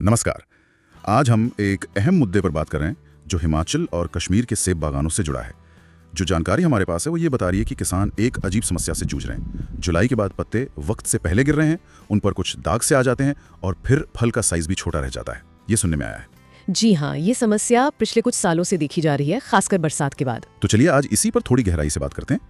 नमस्कार। आज हम एक अहम मुद्दे पर बात कर रहे हैं जो हिमाचल और कश्मीर के सेब बागानों से जुड़ा है। जो जानकारी हमारे पास है वो ये बता रही है कि किसान एक अजीब समस्या से जूझ रहे हैं। जुलाई के बाद पत्ते वक्त से पहले गिर रहे हैं, उन पर कुछ दाग से आ जाते हैं और फिर फल का साइज भी छोटा रह जाता है। ये सुनने में आया है। जी हाँ, ये समस्या पिछले कुछ सालों से देखी जा रही है, खासकर बरसात के बाद। तो चलिए आज इसी पर थोड़ी गहराई से बात करते हैं।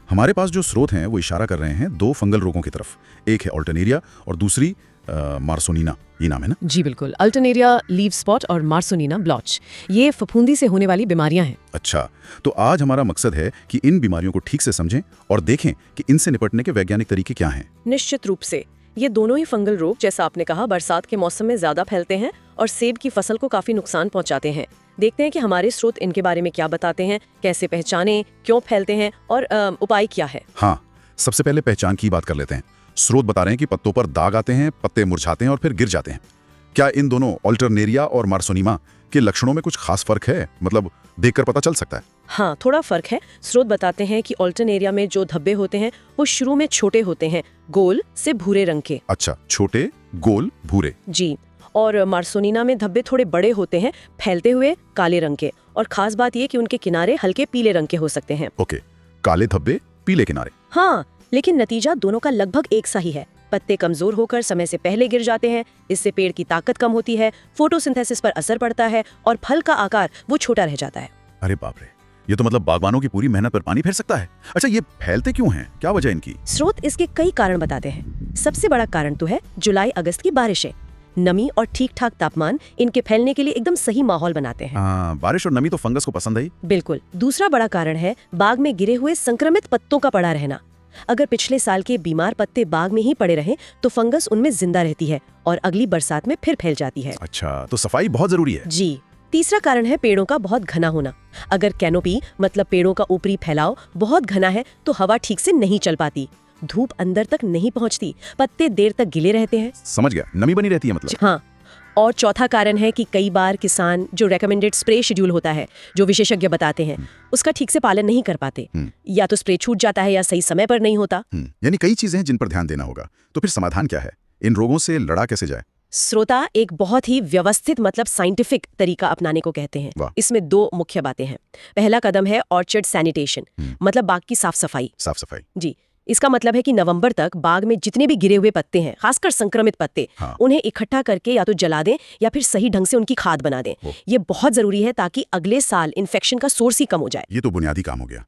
हमारे पास जो स्रोत हैं वो इशारा कर रहे हैं दो फंगल रोगों की तरफ। एक है ऑल्टरनेरिया और दूसरी मार्सोनिना, ये नाम है ना? जी बिल्कुल, अल्टरनेरिया लीव स्पॉट और मार्सोनिना ब्लॉच, ये फफूंदी से होने वाली बीमारियां हैं। अच्छा, तो आज हमारा मकसद है कि इन बीमारियों को ठीक से समझें और देखें कि इनसे निपटने के वैज्ञानिक तरीके क्या हैं। निश्चित रूप से ये दोनों ही फंगल रोग, जैसा आपने कहा, बरसात के मौसम में ज्यादा फैलते हैं और सेब की फसल को काफी नुकसान पहुंचाते हैं। देखते हैं कि हमारे स्रोत इनके बारे में क्या बताते हैं, कैसे पहचानें, क्यों फैलते हैं और उपाय क्या है। हाँ, सबसे पहले पहचान की बात कर लेते हैं। स्रोत बता रहे हैं कि पत्तों पर दाग आते हैं, पत्ते मुरझाते हैं और फिर गिर जाते हैं। क्या इन दोनों ऑल्टरनेरिया और मार्सोनिमा के लक्षणों में कुछ खास फर्क है? मतलब देखकर पता चल सकता है? हाँ, थोड़ा फर्क है। स्रोत बताते हैं कि ऑल्टरनेरिया में जो धब्बे होते हैं वो शुरू में छोटे होते हैं, गोल से भूरे रंग के। अच्छा, छोटे, गोल, भूरे। जी। और मार्सोनिना में धब्बे थोड़े बड़े होते हैं, फैलते हुए काले रंग के, और खास बात ये कि उनके किनारे हल्के पीले रंग के हो सकते हैं। ओके, काले धब्बे, पीले किनारे। हाँ, लेकिन नतीजा दोनों का लगभग एक सा ही है। पत्ते कमजोर होकर समय से पहले गिर जाते हैं, इससे पेड़ की ताकत कम होती है, फोटोसिंथेसिस पर असर पड़ता है और फल का आकार वो छोटा रह जाता है। अरे बाप रे, ये तो मतलब बागबानों की पूरी मेहनत पर पानी फेर सकता है। अच्छा, ये फैलते क्यों हैं? क्या वजह इनकी? स्रोत इसके कई कारण बताते हैं। सबसे बड़ा कारण तो है जुलाई अगस्त की बारिशें। नमी और ठीक ठाक तापमान इनके फैलने के लिए एकदम सही माहौल बनाते हैं। बारिश और नमी तो फंगस को पसंद है। बिल्कुल। दूसरा बड़ा कारण है बाग में गिरे हुए संक्रमित पत्तों का पड़ा रहना। अगर पिछले साल के बीमार पत्ते बाग में ही पड़े रहे तो फंगस उनमें जिंदा रहती है और अगली बरसात में फिर फैल जाती है। अच्छा, तो सफाई बहुत जरूरी है। जी। तीसरा कारण है पेड़ों का बहुत घना होना। अगर कैनोपी मतलब पेड़ों का ऊपरी फैलाव बहुत घना है तो हवा ठीक से नहीं चल पाती, धूप अंदर तक नहीं पहुंचती, पत्ते देर तक गिले रहते हैं। समझ गया, नमी बनी रहती है मतलब। हाँ, और चौथा कारण है कि कई बार किसान जो रेकमेंडेड स्प्रे शेड्यूल होता है, जो विशेषज्ञ बताते हैं, उसका ठीक से पालन नहीं कर पाते। या तो स्प्रे छूट जाता है या सही समय पर नहीं होता। यानी कई चीजें हैं जिन पर ध्यान देना होगा। तो फिर समाधान क्या है? इन रोगों से लड़ा कैसे जाए? श्रोता एक बहुत ही व्यवस्थित मतलब साइंटिफिक तरीका अपनाने को कहते हैं। इसमें दो मुख्य बातें हैं। पहला कदम है ऑर्चर्ड सैनिटेशन, मतलब बाग की साफ सफाई। साफ सफाई। जी। इसका मतलब है कि नवंबर तक बाग में जितने भी गिरे हुए पत्ते हैं, खासकर संक्रमित पत्ते, उन्हें इकट्ठा करके या तो जला दें या फिर सही ढंग से उनकी खाद बना दें। ये बहुत जरूरी है ताकि अगले साल इन्फेक्शन का सोर्स ही कम हो जाए। ये तो बुनियादी काम हो गया।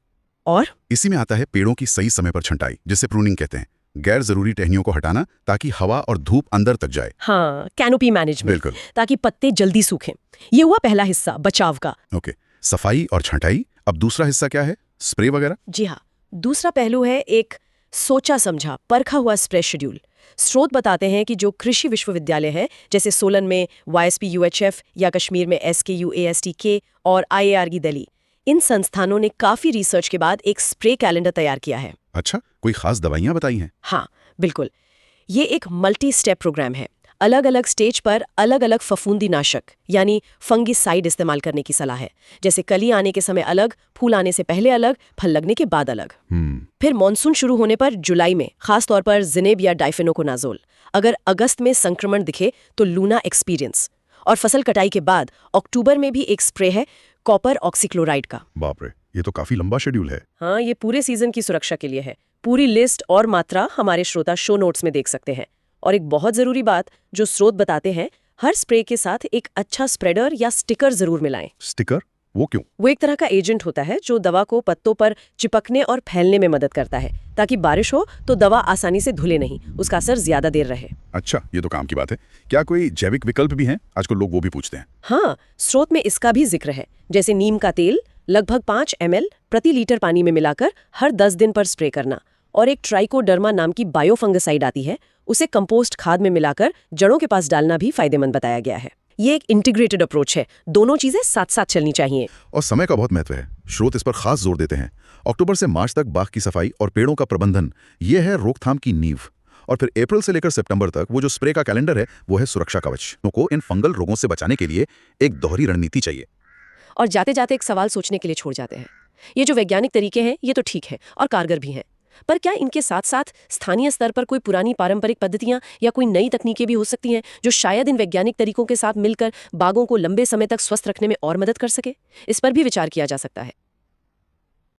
और इसी में आता है पेड़ों की सही समय पर छंटाई, जिसे प्रूनिंग कहते हैं। गैर जरूरी टहनियों को हटाना ताकि हवा और धूप अंदर तक जाए। हाँ, कैनोपी मैनेजमेंट, बिल्कुल, ताकि पत्ते जल्दी सूखें। ये हुआ पहला हिस्सा बचाव का। ओके, सफाई और छंटाई। अब दूसरा हिस्सा क्या है? स्प्रे वगैरह? जी हाँ, दूसरा पहलू है एक सोचा समझा परखा हुआ स्प्रे शेड्यूल। स्रोत बताते हैं कि जो कृषि विश्वविद्यालय है, जैसे सोलन में YSPUHF या कश्मीर में SKUASTK और IARG दिल्ली, इन संस्थानों ने काफी रिसर्च के बाद एक स्प्रे कैलेंडर तैयार किया है। अच्छा, कोई खास दवाइयां बताई हैं? हाँ बिल्कुल, ये एक मल्टी स्टेप प्रोग्राम है। अलग अलग स्टेज पर अलग अलग फफूंदी नाशक यानी फंगिसाइड इस्तेमाल करने की सलाह है। जैसे कली आने के समय अलग, फूल आने से पहले अलग, फल लगने के बाद अलग। फिर मॉनसून शुरू होने पर जुलाई में खास तौर पर जिनेब या डाइफेनोकोनाजोल। अगर अगस्त में संक्रमण दिखे तो लूना एक्सपीरियंस। और फसल कटाई के बाद अक्टूबर में भी एक स्प्रे है कॉपर ऑक्सीक्लोराइड का। बाप रे, ये तो काफी लंबा शेड्यूल है। हाँ, ये पूरे सीजन की सुरक्षा के लिए है। पूरी लिस्ट और मात्रा हमारे श्रोता शो नोट्स में देख सकते हैं। और एक बहुत जरूरी बात जो स्रोत बताते हैं, हर स्प्रे के साथ एक अच्छा स्प्रेडर या स्टिकर जरूर मिलाएं। स्टिकर? वो क्यों? वो एक तरह का एजेंट होता है जो दवा को पत्तों पर चिपकने और फैलने में मदद करता है, ताकि बारिश हो तो दवा आसानी से धुले नहीं, उसका असर ज्यादा देर रहे। अच्छा, ये तो काम की बात है। क्या कोई जैविक विकल्प भी हैं? आजकल लोग वो भी पूछते हैं। हाँ, स्रोत में इसका भी जिक्र है। जैसे नीम का तेल लगभग 5 ml प्रति लीटर पानी में मिलाकर हर 10 दिन पर स्प्रे करना, और एक ट्राइकोडर्मा नाम की बायोफंगिसाइड आती है, उसे कंपोस्ट खाद में मिलाकर जड़ों के पास डालना भी फायदेमंद बताया गया है। ये एक इंटीग्रेटेड अप्रोच है, दोनों चीजें साथ साथ चलनी चाहिए। और समय का बहुत महत्व है। स्रोत इस पर खास जोर देते हैं। अक्टूबर से मार्च तक बाग की सफाई और पेड़ों का प्रबंधन, ये है रोकथाम की नींव। और फिर अप्रैल से लेकर सितंबर तक वो जो स्प्रे का कैलेंडर है, वो है सुरक्षा कवच। को इन फंगल रोगों से बचाने के लिए एक दोहरी रणनीति चाहिए। और जाते जाते एक सवाल सोचने के लिए छोड़ जाते हैं। ये जो वैज्ञानिक तरीके हैं ये तो ठीक है और कारगर भी हैं, पर क्या इनके साथ साथ स्थानीय स्तर पर कोई पुरानी पारंपरिक पद्धतियां या कोई नई तकनीकें भी हो सकती हैं जो शायद इन वैज्ञानिक तरीकों के साथ मिलकर बागों को लंबे समय तक स्वस्थ रखने में और मदद कर सके? इस पर भी विचार किया जा सकता है।